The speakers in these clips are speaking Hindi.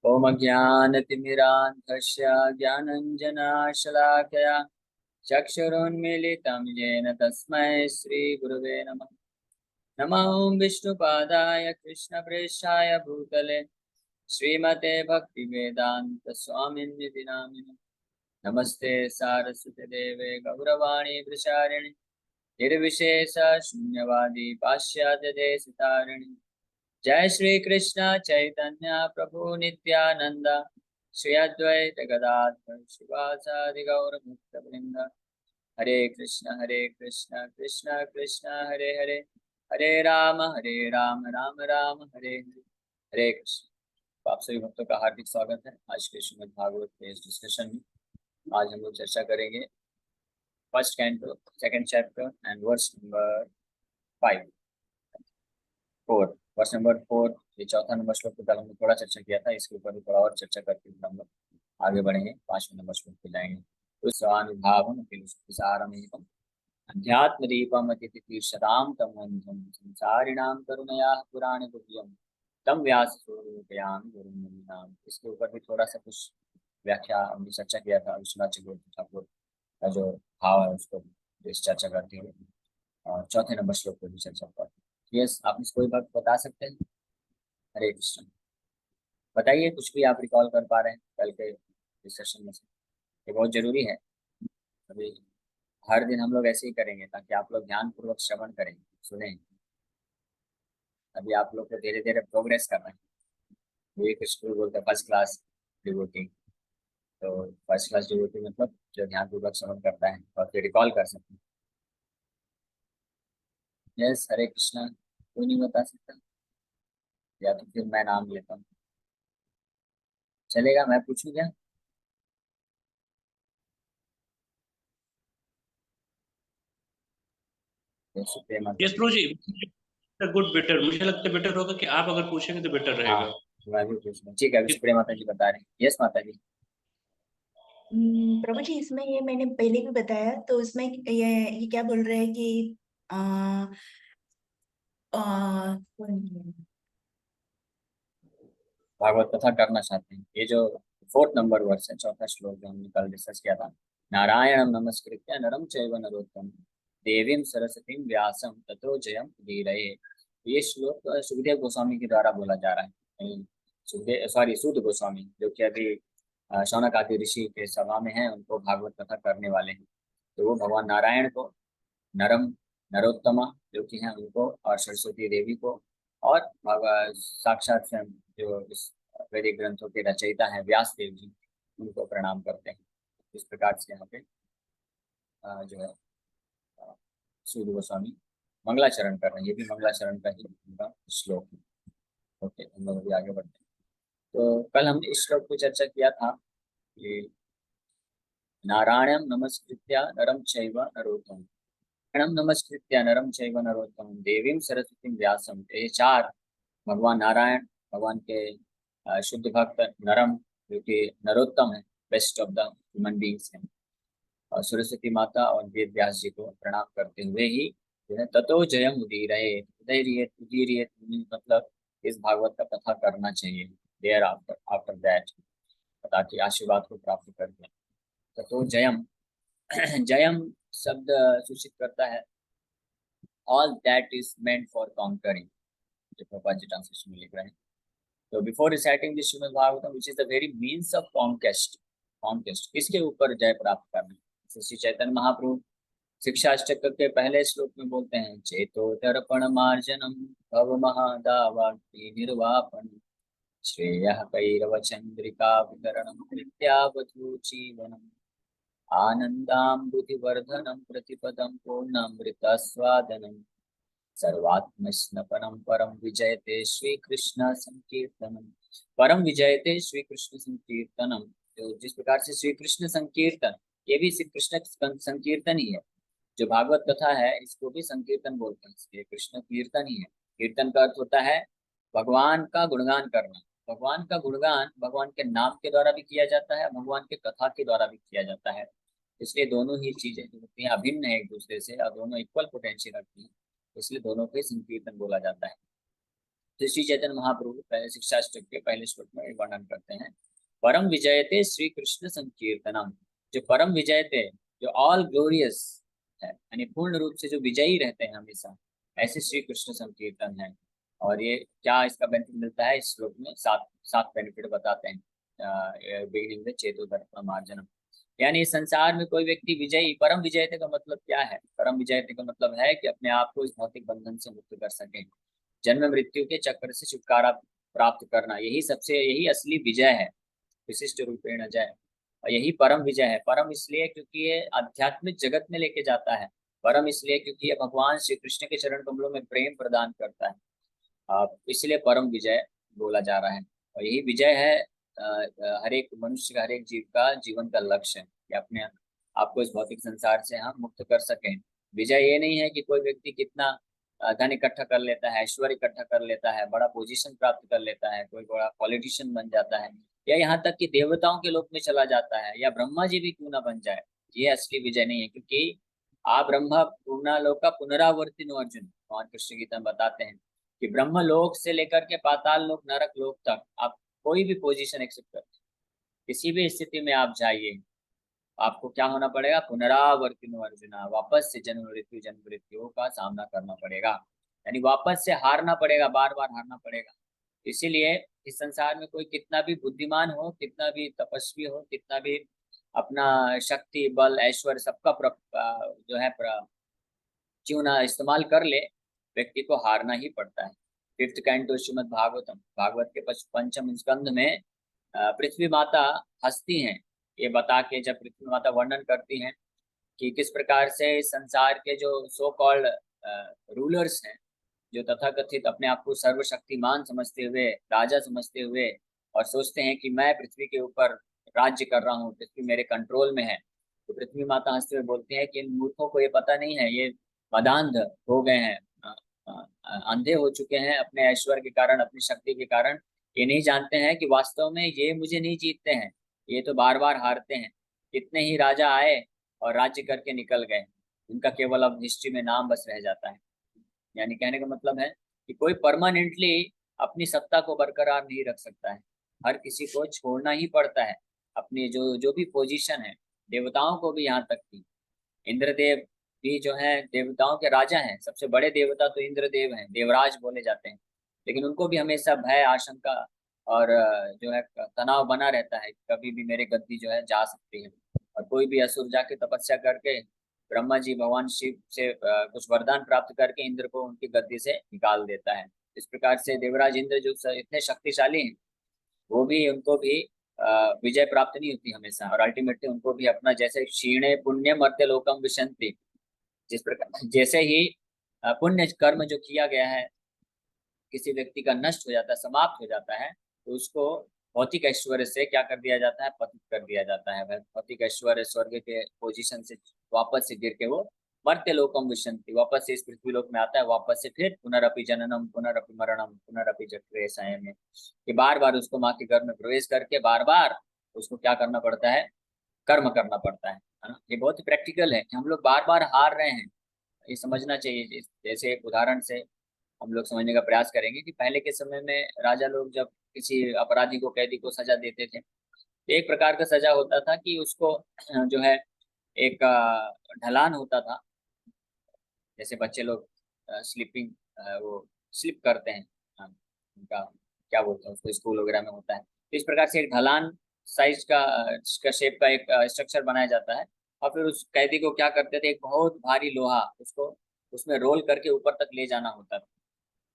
ओम अज्ञानतिमिरान्धस्य ज्ञानञ्जनाशलाकया चक्षुरुन्मीलितं येन तस्मै श्रीगुरुवे नमः। नमः ॐ विष्णुपादाय कृष्णप्रेष्ठाय भूतले श्रीमते भक्तिवेदान्तस्वामिन्निति नामिने। नमस्ते सारस्वती देवे गौरवाणी प्रचारिणि निर्विशेष शून्यवादी पाश्चात्य देशतारिणि। जय श्री कृष्ण चैतन्य प्रभु नित्यानंद श्री अद्वैत गदाधर शिवासादि गौर भक्त वृंद। हरे कृष्ण कृष्ण कृष्ण हरे हरे, हरे राम राम राम हरे हरे, हरे कृष्ण। तो आप सभी भक्तों का हार्दिक स्वागत है आज के श्रीमद् भागवत के इस डिस्कशन में। आज हम लोग चर्चा करेंगे first canto second chapter and verse number 4। वर्ष नंबर 4 ये चौथा नंबर श्लोक पे कल हमने थोड़ा चर्चा किया था, इसके ऊपर भी थोड़ा और चर्चा करके हम लोग आगे बढ़ेंगे। 5वें नंबर श्लोक पे जाएंगे। तो स्वानुभावम फिलसारमेकम अध्यात्म दीपम अतिथितीर्षदाम तमोन्धम संसारिणाम करुणया पुराण गुह्यम तम व्यास स्वरूपयामि गुरुमुनीनाम। इसके ऊपर भी थोड़ा सा कुछ व्याख्या हमने चर्चा किया था। विश्वनाथ चक्रवर्ती ठाकुर का जो भाव है उसको इस चर्चा करते हुए और चौथे नंबर श्लोक पर भी चर्चा करते। यस, आप इसको कोई बात बता सकते हैं? हरे कृष्ण। बताइए कुछ भी आप रिकॉल कर पा रहे हैं कल के डिस्कशन में से। ये बहुत जरूरी है। अभी हर दिन हम लोग ऐसे ही करेंगे ताकि आप लोग ध्यान पूर्वक श्रवण करें, सुने। अभी आप लोग को धीरे धीरे प्रोग्रेस करना है। ये स्कूल बोलते हैं फर्स्ट क्लास डिवोटी। तो फर्स्ट क्लास डिवोटी मतलब जो ध्यान पूर्वक श्रवण करता है और फिर रिकॉल कर सकते हैं। यस, हरे कृष्णा। कोई नहीं बता सकता या तो फिर मैं नाम लेता हूँ। चलेगा, मैं पूछूं क्या? सुप्रेमा यस प्रभु जी, गुड बेटर। मुझे लगता है बेटर होगा कि आप अगर पूछेंगे तो बेटर हाँ, रहेगा। मैं भी पूछ लूँ। ठीक है, सुप्रिया माता जी बता रहे हैं। यस माता जी। प्रभु जी, इसमें ये मैंने पहले भी बताया, तो इसमें ये क्या बोल रहे हैं कि आ, आ, भागवत कथा करना चाहते हैं। ये जो 4th नंबर वर्ष है, चौथा श्लोक जो हमने कल डिस्कस किया था। नारायणम नमस्कृत्य नरम चैव नरोत्तम देवीं सरस्वतीं व्यासं ततो जयम उदीरये। ये श्लोक सुखदेव गोस्वामी के द्वारा बोला जा रहा है। सुखदेव सॉरी सूत गोस्वामी जो कि अभी शौनक आदि ऋषि के सभा में हैं, उनको भागवत कथा करने वाले हैं। तो वो भगवान नारायण को, नरम नरोत्तमा जो कि हैं उनको, और सरस्वती देवी को, और भगवान साक्षात स्वयं जो इस वैदिक ग्रंथों के रचयिता हैं व्यास देव जी, उनको प्रणाम करते हैं। इस प्रकार से यहाँ पे जो है सूर्य गोस्वामी मंगलाचरण कर रहे हैं। ये भी मंगलाचरण का ही उनका श्लोक है। ओके, हम लोग अभी आगे बढ़ते हैं। तो कल हमने इस श्लोक पे चर्चा किया था कि नारायणं नमस्कृत्य नरम चैव नरोत्तमं, नारायणं नमस्कृत्य नरम चैव नरोत्तमं देवीं सरस्वतीं व्यासं। ये 4 भगवान नारायण, भगवान के शुद्ध भक्त नरम जो कि नरोत्तम है, best of the human beings हैं, और सरस्वती माता और वेद व्यास जी को प्रणाम करते हुए ही जो है ततो जयम उदीरये, उदीरये उदीरये मतलब इस भागवत का कथा करना चाहिए देयर आफ्टर आफ्टर दैट, ताकि आशीर्वाद को प्राप्त कर ले। ततो जयम जयम शब्द सूचित करता है all that is meant for conquering, जो प्रभुपाद जी ट्रांसलेशन में लिख रहे हैं। So before reciting this Srimad Bhagavatam, which is the very means of conquest, किसके ऊपर जय प्राप्त करना? श्री चैतन्य महाप्रभु शिक्षा अष्टक के पहले श्लोक में बोलते हैं, चेतो दर्पण मार्जनम भव महादावाक्ति निर्वापन श्रेयः कैरव चंद्रिका वितरणम विद्यावधू जीवनम आनंदामृतिवर्धनम प्रतिपदम पूर्णामृतस्वादनम सर्वात्मस्नपनम परम विजयते श्री कृष्ण संकीर्तनम। परम विजयते श्री कृष्ण संकीर्तनम, तो जिस प्रकार से श्री कृष्ण संकीर्तन, ये भी श्री कृष्ण संकीर्तन ही है। जो भागवत कथा है इसको भी संकीर्तन बोलते हैं, इसलिए कृष्ण कीर्तन ही है। कीर्तन का अर्थ होता है भगवान का गुणगान करना। भगवान का गुणगान भगवान के नाम के द्वारा भी किया जाता है, भगवान के कथा के द्वारा भी किया जाता है। इसलिए दोनों ही चीजें जो होती हैं अभिन्न है एक दूसरे से, और दोनों इक्वल पोटेंशियल रखती हैं, इसलिए दोनों को ही संकीर्तन बोला जाता है। तो श्री चैतन्य महाप्रभु पहले शिक्षाष्टक के पहले श्लोक में वर्णन करते हैं, परम विजयते श्री कृष्ण संकीर्तनम। जो परम विजयते, जो ऑल ग्लोरियस है, यानी पूर्ण रूप से जो विजयी रहते हैं हमेशा, ऐसे श्री कृष्ण संकीर्तन है। और ये क्या इसका बेनिफिट मिलता है, इस श्लोक में सात बेनिफिट बताते हैं। बिगिनिंग में चेतो दर्पण मार्जनम, यानी इस संसार में कोई व्यक्ति विजयी, परम विजयते का मतलब क्या है? परम विजयते का मतलब है कि अपने आप को इस भौतिक बंधन से मुक्त कर सके, जन्म मृत्यु के चक्र से छुटकारा प्राप्त करना, यही असली विजय है, विशिष्ट रूपेण जय। और यही परम विजय है। परम इसलिए क्योंकि ये आध्यात्मिक जगत में लेके जाता है, परम इसलिए क्योंकि ये भगवान श्री कृष्ण के चरण कमलों में प्रेम प्रदान करता है, इसलिए परम विजय बोला जा रहा है। और यही विजय है हर एक मनुष्य का, हर एक जीव का जीवन का लक्ष्य है कि अपने आपको इस भौतिक संसार से हम मुक्त कर सकें। विजय ये नहीं है कि कोई व्यक्ति कितना धन इकट्ठा कर लेता है, ऐश्वर्य इकट्ठा कर लेता है, बड़ा पोजीशन प्राप्त कर लेता है, कोई बड़ा पॉलिटिशियन बन जाता है, या यहाँ तक कि देवताओं के लोक में चला जाता है, या ब्रह्मा जी भी क्यों ना बन जाए। ये असली विजय नहीं है, क्योंकि आप ब्रह्मा पूर्णा लोक का पुनरावर्ती अर्जुन भगवान कृष्ण गीता में बताते हैं कि ब्रह्म लोक से लेकर के पाताल लोक, नरक लोक तक आप कोई भी पोजीशन एक्सेप्ट करते, किसी भी स्थिति में आप जाइए, आपको क्या होना पड़ेगा? पुनरावर्तिनो अर्जुना, वापस से जन्म मृत्यु का सामना करना पड़ेगा, यानी वापस से हारना पड़ेगा, बार बार हारना पड़ेगा। इसीलिए इस संसार में कोई कितना भी बुद्धिमान हो, कितना भी तपस्वी हो, कितना भी अपना शक्ति बल ऐश्वर्य सबका जो है क्यों ना इस्तेमाल कर ले, व्यक्ति को हारना ही पड़ता है। फिफ्थ कैंटो श्रीमद् भागवतम, भागवत के पंचम स्कंध में पृथ्वी माता हंसती हैं, ये बता के, जब पृथ्वी माता वर्णन करती हैं कि किस प्रकार से इस संसार के जो सो कॉल्ड रूलर्स हैं, जो तथाकथित अपने आप को सर्वशक्तिमान समझते हुए, राजा समझते हुए, और सोचते हैं कि मैं पृथ्वी के ऊपर राज्य कर रहा हूँ, पृथ्वी मेरे कंट्रोल में है, तो पृथ्वी माता हंसते हुए बोलती है कि इन मूर्खों को ये पता नहीं है, ये मदांध हो गए हैं, अंधे हो चुके हैं अपने ऐश्वर्य के कारण, अपनी शक्ति के कारण। ये नहीं जानते हैं कि वास्तव में ये मुझे नहीं जीतते हैं, ये तो बार बार हारते हैं। कितने ही राजा आए और राज्य करके निकल गए, उनका केवल अब हिस्ट्री में नाम बस रह जाता है। यानी कहने का मतलब है कि कोई परमानेंटली अपनी सत्ता को बरकरार नहीं रख सकता है, हर किसी को छोड़ना ही पड़ता है अपनी जो जो भी पोजीशन है। देवताओं को भी, यहाँ तक कि इंद्रदेव भी जो है देवताओं के राजा हैं, सबसे बड़े देवता तो इंद्रदेव हैं, देवराज बोले जाते हैं, लेकिन उनको भी हमेशा भय, आशंका और जो है तनाव बना रहता है, कभी भी मेरे गद्दी जो है जा सकती है। और कोई भी असुर जाके तपस्या करके ब्रह्मा जी भगवान शिव से कुछ वरदान प्राप्त करके इंद्र को उनकी गद्दी से निकाल देता है। इस प्रकार से देवराज इंद्र जो इतने शक्तिशाली हैं, वो भी, उनको भी विजय प्राप्त नहीं होती हमेशा, और अल्टीमेटली उनको भी अपना, जैसे क्षीणे पुण्य मर्त्य लोकम विशंति, जिस प्रकार जैसे ही पुण्य कर्म जो किया गया है किसी व्यक्ति का नष्ट हो जाता है, समाप्त हो जाता है, तो उसको भौतिक ऐश्वर्य से क्या कर दिया जाता है? पतित कर दिया जाता है। भौतिक ऐश्वर्य स्वर्ग के पोजीशन से वापस से गिर के वो मर्त्य लोकम विशंति, वापस से इस पृथ्वी लोक में आता है, वापस से फिर पुनरअपि जननम पुनरअपि मरणम पुनरअपि जठरे शयने, ये बार बार उसको माँ के घर में प्रवेश करके बार बार उसको क्या करना पड़ता है? कर्म करना पड़ता है ना। ये बहुत ही प्रैक्टिकल है कि हम लोग बार बार हार रहे हैं, ये समझना चाहिए। जैसे एक उदाहरण से हम लोग समझने का प्रयास करेंगे कि पहले के समय में राजा लोग जब किसी अपराधी को, कैदी को सजा देते थे, तो एक प्रकार का सजा होता था कि उसको जो है एक ढलान होता था, जैसे बच्चे लोग स्लीपिंग, वो स्लिप करते हैं, उनका क्या बोलते हैं उसको, स्कूल वगैरह में होता है, तो इस प्रकार से एक ढलान साइज का शेप का एक स्ट्रक्चर बनाया जाता है। और फिर उस कैदी को क्या करते थे, एक बहुत भारी लोहा उसको उसमें रोल करके ऊपर तक ले जाना होता था,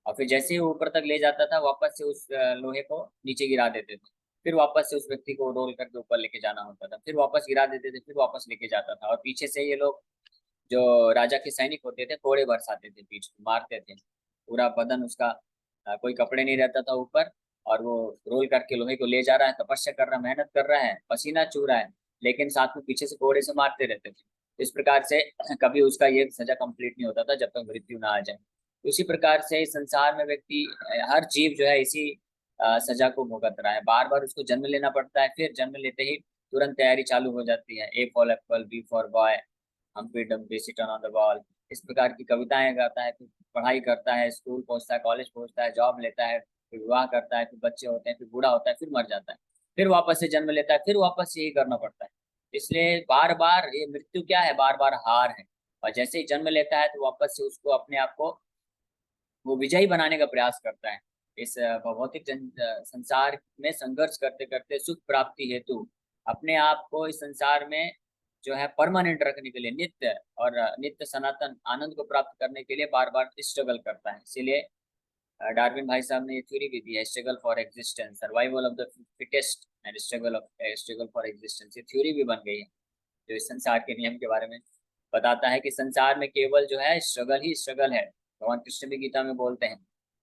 और फिर जैसे ही वो ऊपर तक ले जाता था, वापस से उस लोहे को नीचे गिरा देते थे, फिर वापस से उस व्यक्ति को रोल करके ऊपर लेके जाना होता था, फिर वापस गिरा देते थे, फिर वापस लेके जाता था। और पीछे से ये लोग, जो राजा के सैनिक होते थे, कोड़े बरसाते थे, पीछे मारते थे, पूरा बदन उसका कोई कपड़े नहीं रहता था ऊपर, और वो रोल करके लोहे को ले जा रहा है, तपस्या कर रहा है, मेहनत कर रहा है, पसीना चू रहा है, लेकिन साथ में पीछे से कोड़े से मारते रहते थे। इस प्रकार से कभी उसका ये सजा कंप्लीट नहीं होता था जब तक मृत्यु ना आ जाए। उसी प्रकार से इस संसार में व्यक्ति, हर जीव जो है इसी सजा को भुगत रहा है, बार बार उसको जन्म लेना पड़ता है, फिर जन्म लेते ही तुरंत तैयारी चालू हो जाती है, A for apple, B for boy, Humpty Dumpty sit on the wall, इस प्रकार की कविताएं गाता है, फिर पढ़ाई करता है, स्कूल पहुंचता है, कॉलेज पहुंचता है, जॉब लेता है, फिर विवाह करता है, फिर बच्चे होते हैं, फिर बूढ़ा होता है, फिर मर जाता है, फिर वापस से जन्म लेता है, फिर वापस से यही करना पड़ता है। इसलिए बार बार ये मृत्यु क्या है, बार बार हार है। और जैसे ही जन्म लेता है तो वापस से उसको अपने आप को वो विजयी बनाने का प्रयास करता है। इस भौतिक संसार में संघर्ष करते करते सुख प्राप्ति हेतु अपने आप को इस संसार में जो है परमानेंट रखने के लिए, नित्य और नित्य सनातन आनंद को प्राप्त करने के लिए बार बार स्ट्रगल करता है। इसीलिए डार्विन भाई साहब ने ये थ्योरी भी दी है, struggle for existence, survival of the fittest and struggle for existence. ये थ्योरी भी बन गई है जो इस संसार के नियम के बारे में बताता है कि संसार में केवल जो है स्ट्रगल ही स्ट्रगल है। भगवान कृष्ण भी गीता में बोलते हैं,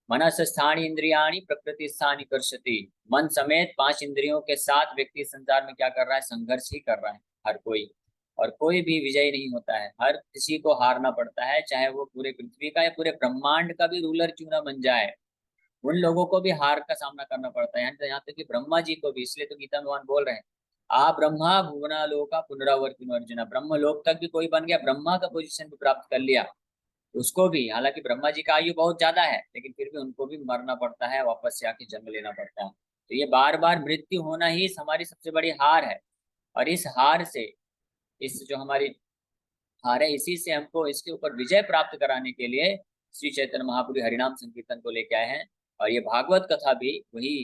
मनस स्थानी इंद्रियाणी प्रकृति स्थानी कर्षति। मन समेत 5 इंद्रियों के साथ व्यक्ति संसार में क्या कर रहा है, संघर्ष ही कर रहा है हर कोई। और कोई भी विजयी नहीं होता है, हर किसी को हारना पड़ता है, चाहे वो पूरे पृथ्वी का या पूरे ब्रह्मांड का भी रूलर क्यों ना बन जाए, उन लोगों को भी हार का सामना करना पड़ता है। यहाँ तक कि ब्रह्मा जी को भी। इसलिए तो गीता में भगवान बोल रहे हैं, आ ब्रह्मा भुवना लोका पुनरावर्तिनो अर्जुन। ब्रह्म लोक तक भी कोई बन गया, ब्रह्मा का पोजीशन भी प्राप्त कर लिया, उसको भी, हालांकि ब्रह्मा जी का आयु बहुत ज्यादा है, लेकिन फिर भी उनको भी मरना पड़ता है, वापस से आके जन्म लेना पड़ता है। तो ये बार बार मृत्यु होना ही हमारी सबसे बड़ी हार है। और इस हार से, इस जो हमारी हार है, इसी से हमको इसके ऊपर विजय प्राप्त कराने के लिए श्री चैतन्य महाप्रभु हरिनाम संकीर्तन को लेके आए हैं। और ये भागवत कथा भी वही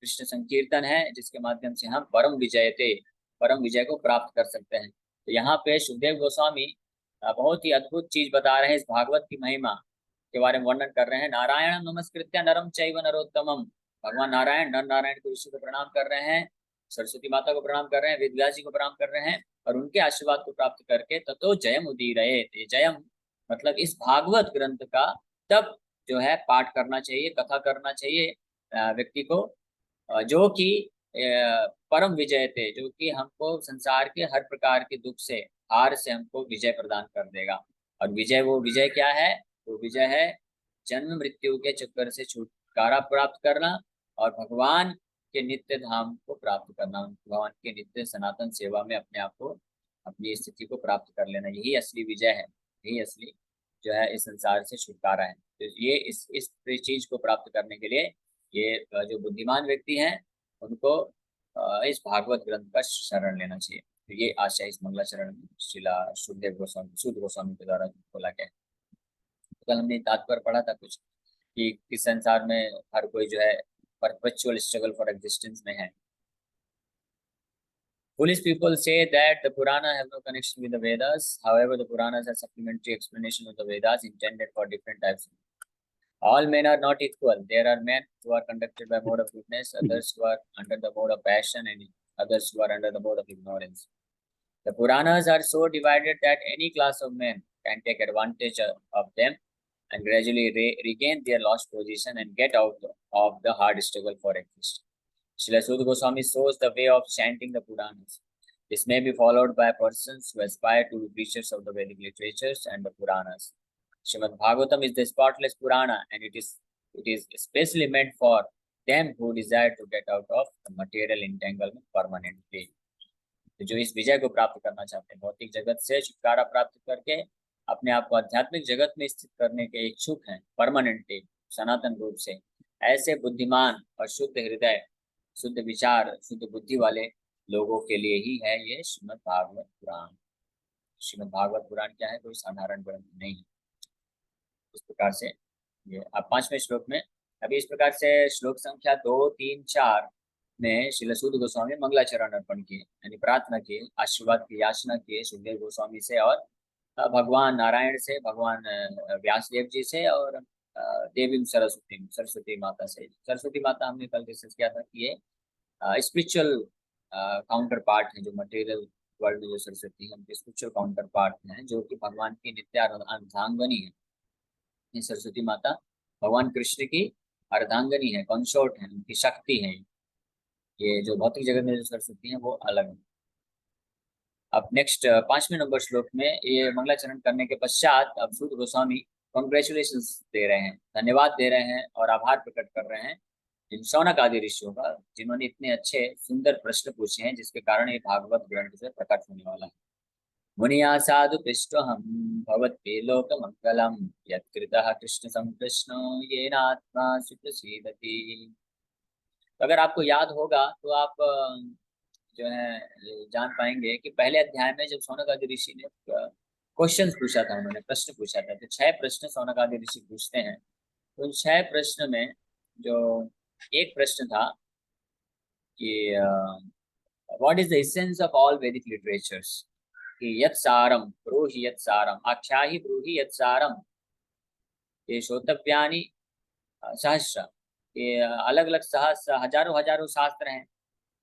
कृष्ण संकीर्तन है जिसके माध्यम से हम परम विजय को प्राप्त कर सकते हैं। तो यहाँ पे सुखदेव गोस्वामी बहुत ही अद्भुत चीज बता रहे हैं, इस भागवत की महिमा के बारे में वर्णन कर रहे हैं। नारायण नमस्कृत्य नरम चैव नरोत्तमम। भगवान नारायण, नर नारायण को, ऋषि को प्रणाम कर रहे हैं, सरस्वती माता को प्रणाम कर रहे हैं, वेद व्यास जी को प्रणाम कर रहे हैं, और उनके आशीर्वाद को प्राप्त करके ततो जयम उदीरये। जयम मतलब इस भागवत ग्रंथ का तब जो है पाठ करना चाहिए, कथा करना चाहिए व्यक्ति को, जो कि परम विजय थे, जो कि हमको संसार के हर प्रकार के दुख से, हार से हमको विजय प्रदान कर देगा। और विजय, वो विजय क्या है, वो विजय है जन्म मृत्यु के चक्कर से छुटकारा प्राप्त करना और भगवान के नित्य धाम को प्राप्त करना, भगवान के नित्य सनातन सेवा में अपने आप को, अपनी स्थिति को प्राप्त कर लेना। यही असली विजय है, यही असली जो है इस संसार से छुटकारा है। तो ये इस चीज को प्राप्त करने के लिए ये जो बुद्धिमान व्यक्ति हैं उनको इस भागवत ग्रंथ का शरण लेना चाहिए। तो ये आशय इस मंगलाचरण में श्रीला सुखदेव गोस्वामी, सूत गोस्वामी के द्वारा बोला गया है। तो कल हमने तात्पर्य पढ़ा था कुछ कि इस संसार में हर कोई जो है परपेचुअल स्ट्रगल फॉर एग्जिस्टेंस में है। Foolish people say that the Purana have no connection with the Vedas. However, the Puranas are supplementary explanation of the Vedas intended for different types. All men are not equal. There are men who are conducted by mode of goodness, others who are under the mode of passion, and others who are under the mode of ignorance. The Puranas are so divided that any class of men can take advantage of them and gradually regain their lost position and get out of the hard struggle for existence. Srila Sudha Goswami shows the way of chanting the Puranas. This may be followed by persons who aspire to be preachers of the Vedic literatures and the Puranas. Srimad Bhagavatam is the spotless Purana, and it is especially meant for them who desire to get out of the material entanglement permanently. जो इस विजय को प्राप्त करना चाहते हैं, भौतिक जगत से छुटकारा प्राप्त करके अपने आप को आध्यात्मिक जगत में स्थित करने के इच्छुक हैं परमानेंटली, सनातन रूप से, ऐसे बुद्धिमान और शुद्ध हृदय, शुद्ध विचार, शुद्ध बुद्धि वाले लोगों के लिए ही है ये श्रीमद् भागवत पुराण। श्रीमद् भागवत पुराण क्या है, कोई साधारण ग्रंथ नहीं है। इस प्रकार से ये अब 5वें श्लोक में, अभी इस प्रकार से श्लोक संख्या 2, 3, 4 में श्रील सूद गोस्वामी मंगलाचरण अर्पण किए, यानी प्रार्थना किए, आशीर्वाद की याचना किए सुखदेव गोस्वामी से और भगवान नारायण से, भगवान व्यासदेव जी से और देवी सरस्वती माता से। सरस्वती माता हमने कल डिस्कस किया था कि ये स्पिरिचुअल काउंटर पार्ट है, जो मटेरियल वर्ल्ड में जो सरस्वती है, स्पिरिचुअल काउंटर पार्ट है, जो कि भगवान की नित्य अर्धांगनी है। ये सरस्वती माता भगवान कृष्ण की अर्धांगनी है, कंसोर्ट है, उनकी शक्ति है। ये जो भौतिक जगत में जो सरस्वती है वो अलग है। अब नेक्स्ट 5वें नंबर श्लोक में ये मंगलाचरण करने के पश्चात अब सूत गोस्वामी कॉन्ग्रेचुलेशन दे रहे हैं, धन्यवाद दे रहे हैं और आभार प्रकट कर रहे हैं जिन शौनक आदि ऋषियों का, जिन्होंने इतने अच्छे सुंदर प्रश्न पूछे हैं, जिसके कारण ये भागवत ग्रंथ से प्रकट होने वाला है। मुनिया साधु पृष्ठोहम भवते लोकमंगलम यत्कृतः कृष्ण संकृष्णो येनात्मा सुप्रसीदति। तो अगर आपको याद होगा तो आप जो है जान पाएंगे कि पहले अध्याय में जब शौनकादि ऋषि ने क्वेश्चन पूछा था, उन्होंने प्रश्न पूछा था, तो 6 प्रश्न शौनकादि ऋषि पूछते हैं। तो उन 6 प्रश्न में जो एक प्रश्न था कि what is the essence of all वैदिक लिटरेचर्स, कि यत् सारम ब्रूहि यत् सारम आख्याहि ब्रूहि यत् सारम ये श्रोतव्यानि सहस्र। ये अलग अलग सहस्र हजारों हजारों शास्त्र हैं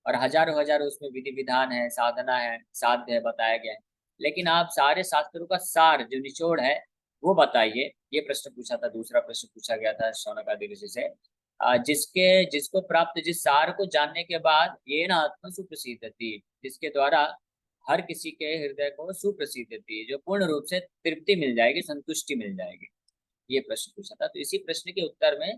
और हजारों हजारों उसमें विधि विधान है, साधना है, साध्य है, बताया गया है। लेकिन आप सारे शास्त्रों का सार जो निचोड़ है वो बताइए, ये प्रश्न पूछा था। दूसरा प्रश्न पूछा गया था शौनकादि ऋषि से, जिसको प्राप्त, जिस सार को जानने के बाद ये ना आत्मा सुप्रसिद्धति, जिसके द्वारा हर किसी के हृदय को सुप्रसिद्धति, जो पूर्ण रूप से तृप्ति मिल जाएगी, संतुष्टि मिल जाएगी, ये प्रश्न पूछा था। तो इसी प्रश्न के उत्तर में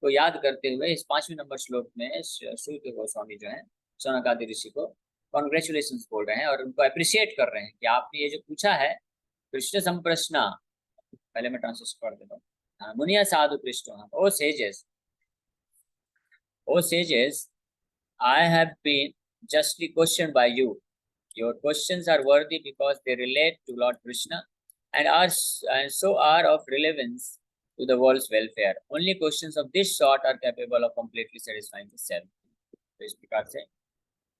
को याद करते हुए इस 5वें नंबर श्लोक में सूर्य गोस्वामी जो है शौनकादि ऋषि को कॉन्ग्रेचुलेशन बोल रहे हैं और उनको अप्रिशिएट कर रहे हैं कि आपने ये जो पूछा है कृष्ण संप्रश्न, पहले मैं ट्रांसलेट कर देता हूँ। मुनिया साधु कृष्ण, ओ sages, I have been justly questioned by you. Your questions are worthy because they relate to Lord Krishna and so are of relevance to the world's welfare. Only questions of this sort are capable of completely satisfying the self. तो इस प्रकार से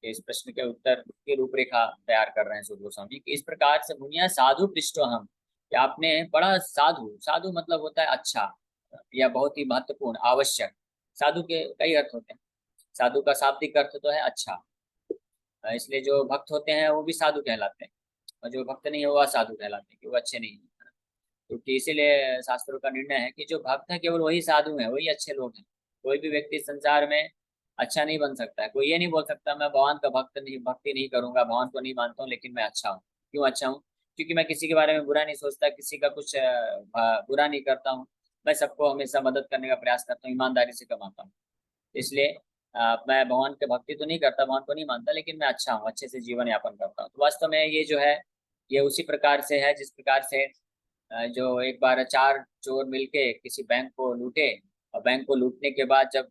इस प्रश्न के उत्तर की रूपरेखा तैयार कर रहे हैं सूर्य गोस्वामी कि इस प्रकार से मुनिया साधु पृष्ठो हम, कि आपने बड़ा साधु, साधु मतलब होता है अच्छा या बहुत ही महत्वपूर्ण, आवश्यक। साधु के कई अर्थ होते हैं। साधु का शाब्दिक अर्थ तो है अच्छा, इसलिए जो भक्त होते हैं वो भी साधु कहलाते हैं और जो भक्त नहीं है वो असाधु कहलाते हैं कि वो अच्छे नहीं है। क्योंकि इसीलिए शास्त्रों का निर्णय है कि जो भक्त है केवल वही साधु है, वही अच्छे लोग हैं। कोई भी व्यक्ति संसार में अच्छा नहीं बन सकता है। कोई ये नहीं बोल सकता मैं भगवान का भक्ति नहीं करूंगा, भगवान को नहीं मानता हूँ लेकिन मैं अच्छा हूँ। क्यों अच्छा हूँ? क्योंकि मैं किसी के बारे में बुरा नहीं सोचता, किसी का कुछ बुरा नहीं करता हूँ, मैं सबको हमेशा मदद करने का प्रयास करता हूँ, ईमानदारी से कमाता हूँ। इसलिए मैं भगवान के भक्ति तो नहीं करता, भगवान को नहीं मानता, लेकिन मैं अच्छा हूँ, अच्छे से जीवन यापन करता हूँ। तो वास्तव में ये जो है ये उसी प्रकार से है जिस प्रकार से जो एक बार 4 चोर मिलके किसी बैंक को लूटे और बैंक को लूटने के बाद जब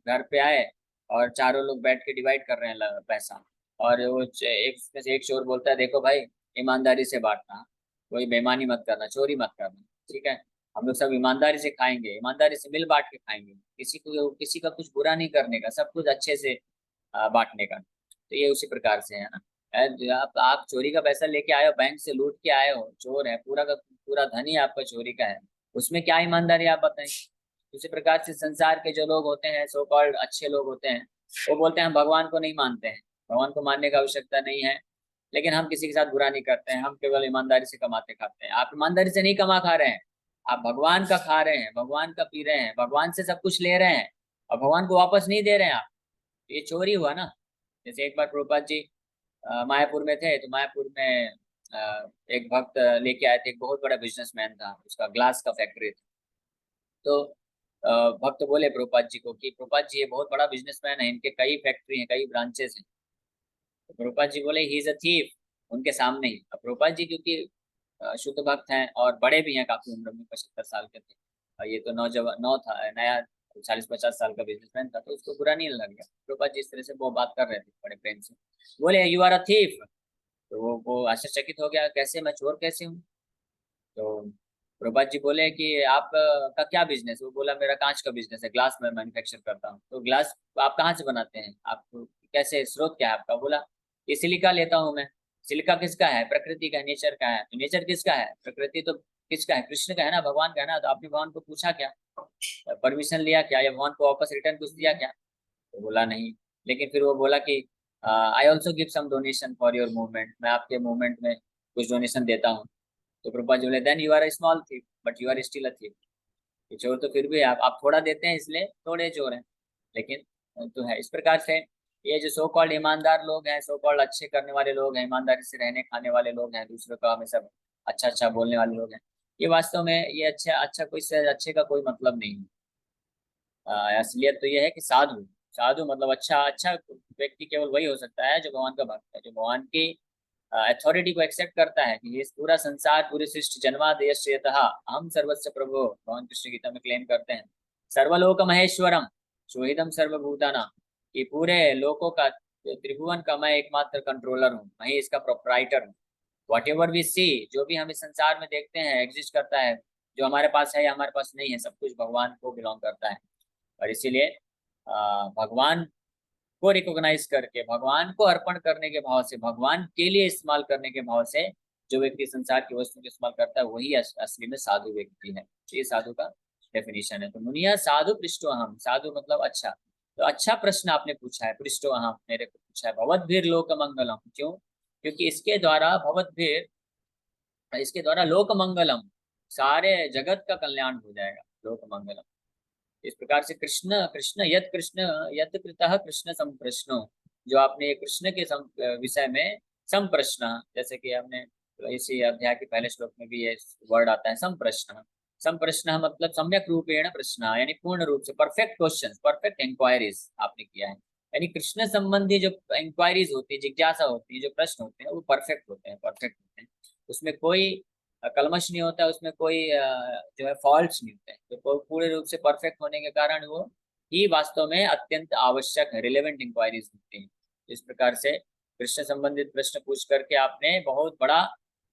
घर पे आए और चारों लोग बैठ के डिवाइड कर रहे हैं पैसा, और वो एक में से एक चोर बोलता है देखो भाई, ईमानदारी से बांटना, कोई बेईमानी मत करना, चोरी मत करना, ठीक है? हम लोग सब ईमानदारी से खाएंगे, ईमानदारी से मिल बांट के खाएंगे, किसी का कुछ बुरा नहीं करने का, सब कुछ अच्छे से बांटने का। तो ये उसी प्रकार से है ना। आप चोरी का पैसा लेके आए हो, बैंक से लूट के आए हो, चोर है, पूरा का पूरा धन ही आपका चोरी का है, उसमें क्या ईमानदारी आप बताएं? उसी प्रकार से संसार के जो लोग होते हैं, सो कॉल्ड अच्छे लोग होते हैं, वो बोलते हैं हम भगवान को नहीं मानते हैं, भगवान को मानने का आवश्यकता नहीं है, लेकिन हम किसी के साथ बुरा नहीं करते हैं, हम केवल ईमानदारी से कमाते खाते हैं। आप ईमानदारी से नहीं कमा खा रहे हैं, आप भगवान का खा रहे हैं, भगवान का पी रहे हैं, भगवान से सब कुछ ले रहे हैं और भगवान को वापस नहीं दे रहे हैं आप। ये चोरी हुआ ना। जैसे एक बार प्रभुपाद जी मायापुर में थे, तो मायापुर में एक भक्त लेके आए थे, एक बहुत बड़ा बिजनेसमैन था, उसका ग्लास का फैक्ट्री था। तो भक्त बोले प्रभुपाद जी को कि प्रभुपाद जी ये बहुत बड़ा बिजनेसमैन है, इनके कई फैक्ट्री हैं, कई ब्रांचेस हैं। तो प्रभुपाद जी बोले ही इज अ थीफ, उनके सामने ही। अब प्रभुपाद जी क्योंकि शुद्ध भक्त हैं और बड़े भी हैं काफी उम्र में, 75 साल के थे, और ये तो नौजवान नौ था, नया 40-50 साल का बिजनेसमैन था, तो उसको बुरा नहीं लग गया। प्रभुपाद जी इस तरह से वो बात कर रहे थे बड़े प्रेम से, बोले यू आर अ थीफ। तो वो आश्चर्यचकित हो गया, कैसे, मैं चोर कैसे हूँ? तो प्रभात जी बोले कि आप का क्या बिजनेस? वो बोला मेरा कांच का बिजनेस है, ग्लास में मैन्युफैक्चर करता हूँ। तो ग्लास आप कहाँ से बनाते हैं, आप कैसे, स्रोत क्या है आपका? बोला ये सिलिका लेता हूँ मैं। सिलिका किसका है? प्रकृति का, नेचर का है। तो नेचर किसका है? प्रकृति तो किसका है? कृष्ण का है ना, भगवान का है ना। तो आपने भगवान को पूछा क्या, परमिशन लिया क्या, या भगवान को वापस रिटर्न कुछ दिया क्या? तो बोला नहीं। लेकिन फिर वो बोला कि I also give some donation for your movement, मैं आपके मूवमेंट में कुछ डोनेशन देता हूँ। तो प्रभुपाद जी बोले then you are a small thief but you are still a thief. चोर तो फिर भी आप थोड़ा देते हैं इसलिए थोड़े चोर हैं, लेकिन तो है। इस प्रकार से ये जो सो कॉल्ड ईमानदार लोग हैं, सो कॉल्ड अच्छे करने वाले लोग हैं, ईमानदारी से रहने खाने वाले लोग हैं, दूसरों का हमेशा अच्छा अच्छा बोलने वाले लोग हैं, ये वास्तव में ये अच्छा अच्छा कोई से अच्छे का कोई मतलब नहीं है। असलियत तो ये है कि साधु, साधु मतलब अच्छा अच्छा व्यक्ति केवल वही हो सकता है जो भगवान का भक्त है, जो भगवान की अथॉरिटी को एक्सेप्ट करता है कि ये पूरा संसार, पूरी सृष्टि जन्मादयश्यतः अहम सर्वस्य प्रभो, भगवान कृष्ण गीता में क्लेम करते हैं, सर्वलोक महेश्वरम सोहिदम सर्वभूतानां, कि पूरे लोकों का, त्रिभुवन का मैं एकमात्र कंट्रोलर हूँ, मैं ही इसका प्रोप्राइटर हूँ। वॉट एवर वी सी, जो भी हम इस संसार में देखते हैं एग्जिस्ट करता है, जो हमारे पास है या हमारे पास नहीं है, सब कुछ भगवान को बिलोंग करता है। और इसीलिए भगवान को रिकॉग्नाइज करके, भगवान को अर्पण करने के भाव से, भगवान के लिए इस्तेमाल करने के भाव से जो व्यक्ति संसार की वस्तु को इस्तेमाल करता है वही असली में साधु व्यक्ति है। ये साधु का डेफिनेशन है। तो मुनिया साधु पृष्ठो अहम, साधु मतलब अच्छा। तो अच्छा प्रश्न आपने पूछा है, पृष्ठो अहम मेरे को पूछा है। भवद्भिर लोक मंगलम, क्यों? क्योंकि इसके द्वारा भवद्भिर, इसके द्वारा लोक मंगलम, सारे जगत का कल्याण हो जाएगा, लोक मंगलम। इस प्रकार से कृष्ण कृष्ण यत कृतः कृष्ण संप्रश्नो, जो आपने कृष्ण के विषय में संप्रश्न, जैसे कि हमने इसी अध्याय के पहले श्लोक में भी ये वर्ड आता है संप्रश्न। संप्रश्न मतलब सम्यक रूपेण प्रश्न, यानी पूर्ण रूप से परफेक्ट क्वेश्चन, परफेक्ट इंक्वायरीज आपने किया है। यानी कृष्ण संबंधी जो इंक्वायरीज होती है, जिज्ञासा होती है, जो प्रश्न होते हैं वो परफेक्ट होते हैं, परफेक्ट होते हैं। उसमें कोई कलमश नहीं होता है, उसमें कोई जो है फॉल्ट्स नहीं होते हैं। तो पूरे रूप से परफेक्ट होने के कारण वो ही वास्तव में अत्यंत आवश्यक है, रिलेवेंट इंक्वायरीज होती हैं। इस प्रकार से कृष्ण संबंधित प्रश्न पूछ करके आपने बहुत बड़ा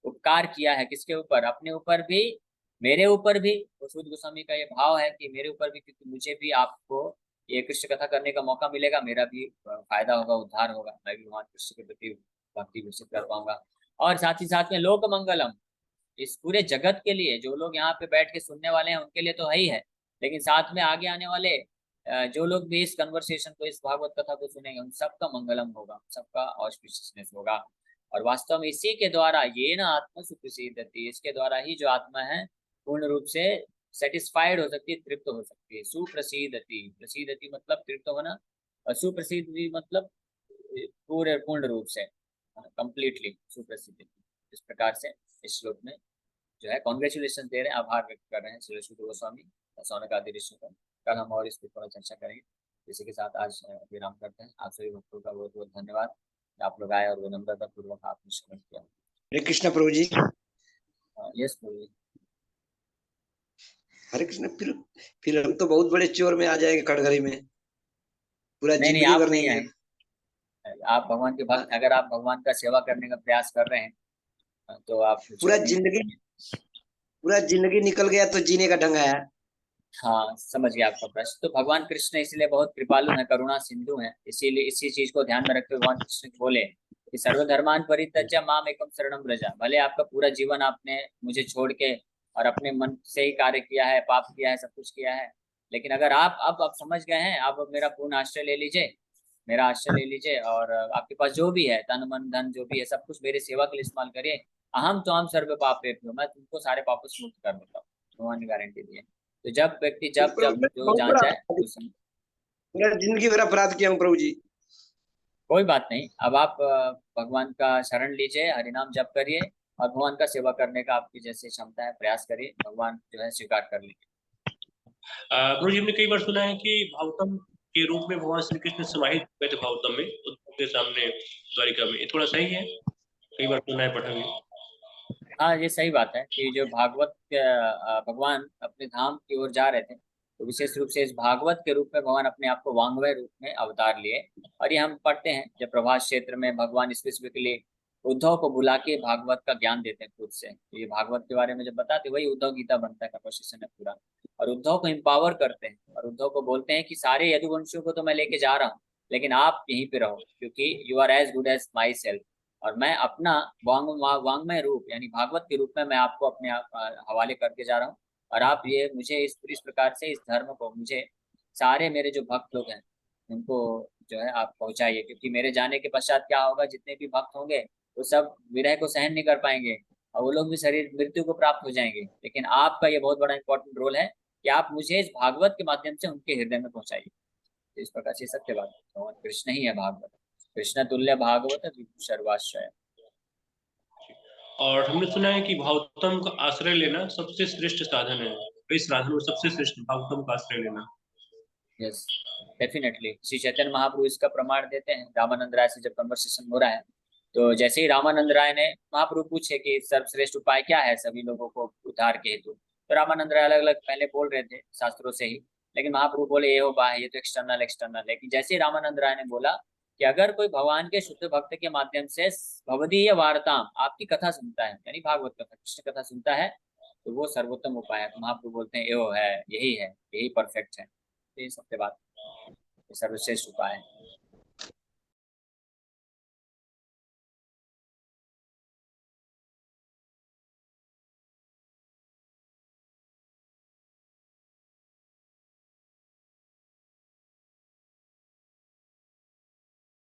उपकार किया है। किसके ऊपर? अपने ऊपर भी, मेरे ऊपर भी। शुद्ध गोस्वामी का ये भाव है कि मेरे ऊपर भी, क्योंकि मुझे भी आपको ये कृष्ण कथा करने का मौका मिलेगा, मेरा भी फायदा होगा, उद्धार होगा, मैं भी भगवान कृष्ण के प्रति भक्ति विकसित कर पाऊंगा। और साथ ही साथ में लोक मंगलम, इस पूरे जगत के लिए, जो लोग यहाँ पे बैठ के सुनने वाले हैं उनके लिए तो है ही है, लेकिन साथ में आगे आने वाले जो लोग भी इस कन्वर्सेशन को, इस भागवत कथा को सुनेंगे, उन सबका मंगलम होगा, सबका ऑस्पिशियसनेस होगा। और वास्तव में इसी के द्वारा ये ना आत्मा सुप्रसिद्धति, इसके द्वारा ही जो आत्मा है पूर्ण रूप से सेटिस्फाइड हो सकती है, तृप्त हो सकती है। सुप्रसिद्धति, प्रसिद्धति मतलब तृप्त होना, और सुप्रसिद्धि मतलब पूरे पूर्ण रूप से, कंप्लीटली सुप्रसिद्धि। इस प्रकार से इस श्लोक में जो है कॉन्ग्रेचुलेशन दे रहे हैं, आभार व्यक्त कर रहे हैं श्री शुद्ध गोस्वामी सौनक आदि ऋषि का। कल हम और इस पर थोड़ा चर्चा करेंगे। इसी के साथ आज विराम करते हैं। आप सभी भक्तों का बहुत बहुत धन्यवाद, आप लोग आए और विनम्रता पूर्वक आपने श्रवण किया। हरे कृष्ण प्रभु जी। यस प्रभु जी। हरे कृष्ण। फिर हम तो बहुत बड़े चोर में आ जाएंगे, कटघरे में पूरा नहीं, जिंदगी आप भर नहीं नहीं आए, आप भगवान के भक्त। अगर आप भगवान का सेवा करने का प्रयास कर रहे हैं तो आप पूरा जिंदगी निकल गया तो जीने का ढंग आया। हाँ, समझ गया आपका प्रश्न। तो भगवान कृष्ण इसलिए बहुत कृपालु हैं, करुणा सिंधु हैं, इसीलिए इसी चीज को ध्यान में रखते भगवान कृष्ण बोले कि सर्वधर्मान परित्यज्य माम एकम शरणम व्रज। भले आपका पूरा जीवन आपने मुझे छोड़ के और अपने मन से ही कार्य किया है, पाप किया है, सब कुछ किया है, लेकिन अगर आप समझ गए हैं, आप मेरा पूर्ण आश्रय ले लीजिए, मेरा आश्रय ले लीजिए, और आपके पास जो भी है, तन मन धन जो भी है, सब कुछ मेरे सेवा के लिए इस्तेमाल करिए। अहम तो हम सर्व पापेभ्यो, मैं तुमको सारे पापों से मुक्त कर देता हूँ, भगवान ने गारंटी दी है। तो जब व्यक्ति जब जो जहाँ चाहे पूरा जिंदगी भर अपराध किया हूँ प्रभु जी। कोई बात नहीं। अब आप भगवान का शरण लीजिए, हरिनाम जप करिए, और भगवान का सेवा करने का आपकी जैसे क्षमता है प्रयास करिए, भगवान जो है स्वीकार कर लीजिए। प्रभु जी, हमने कई बार सुना है कि भागवतम के रूप में भगवान श्री कृष्ण समाहित हुए थे भागवतम में, उद्धव के सामने द्वारिका में। ये थोड़ा सही है? कई बार सुना है, पढ़ा भी। हाँ, ये सही बात है कि जो भागवत भगवान अपने धाम की ओर जा रहे थे, तो विशेष रूप से इस भागवत के रूप में भगवान अपने आप को वांगमय रूप में अवतार लिए। और ये हम पढ़ते हैं जब प्रभास क्षेत्र में भगवान स्पेसिफिकली उद्धव को बुला के भागवत का ज्ञान देते हैं खुद से। तो ये भागवत के बारे में जब बताते, वही उद्धव गीता बनता है, कन्वर्सेशन है पूरा। और उद्धव को एम्पावर करते हैं, और उद्धव को बोलते हैं कि सारे यदुवंशियों को तो मैं लेके जा रहा हूँ, लेकिन आप यहीं पे रहो, क्योंकि you are as good as myself. और मैं अपना वांगमय रूप यानी भागवत के रूप में मैं आपको अपने हवाले करके जा रहा हूँ। और आप ये मुझे इस प्रकार से इस धर्म को मुझे सारे मेरे जो भक्त लोग हैं उनको जो है आप पहुंचाइए, क्योंकि मेरे जाने के पश्चात क्या होगा, जितने भी भक्त होंगे वो सब विरह को सहन नहीं कर पाएंगे, और वो लोग भी शरीर मृत्यु को प्राप्त हो जाएंगे। लेकिन आपका ये बहुत बड़ा इंपॉर्टेंट रोल है कि आप मुझे इस भागवत के माध्यम से उनके हृदय में पहुंचाइए। इस प्रकार से सत्य बात है, कृष्ण ही है भागवत, कृष्ण तुल्य भागवत विभु सर्वाश्रय। और हमने सुना है कि भागवतम का आश्रय लेना सबसे श्रेष्ठ साधन है। इस साधन में सबसे श्रेष्ठ भागवतम का आश्रय लेना। Yes, definitely. श्री चैतन्य महाप्रभु इसका प्रमाण देते हैं। रामानंद राय से जब कन्वर्सेशन हो रहा है तो जैसे ही रामानंद राय ने महाप्रभु पूछे कि सर्वश्रेष्ठ उपाय क्या है सभी लोगों को उद्धार के हेतु, तो रामानंद राय अलग अलग पहले बोल रहे थे शास्त्रों से ही, लेकिन महाप्रभु बोले ये हो बाह्य, ये तो एक्सटर्नल। लेकिन जैसे ही रामानंद राय ने बोला कि अगर कोई भगवान के शुद्ध भक्त के माध्यम से भवदीय वार्ताम, आपकी कथा सुनता है, यानी भागवत कथा, कृष्ण कथा सुनता है, तो वो सर्वोत्तम उपाय है। तो महाप्रभु बोलते हैं यो है, यही परफेक्ट है। तो ये सबके बात सर्वश्रेष्ठ उपाय है।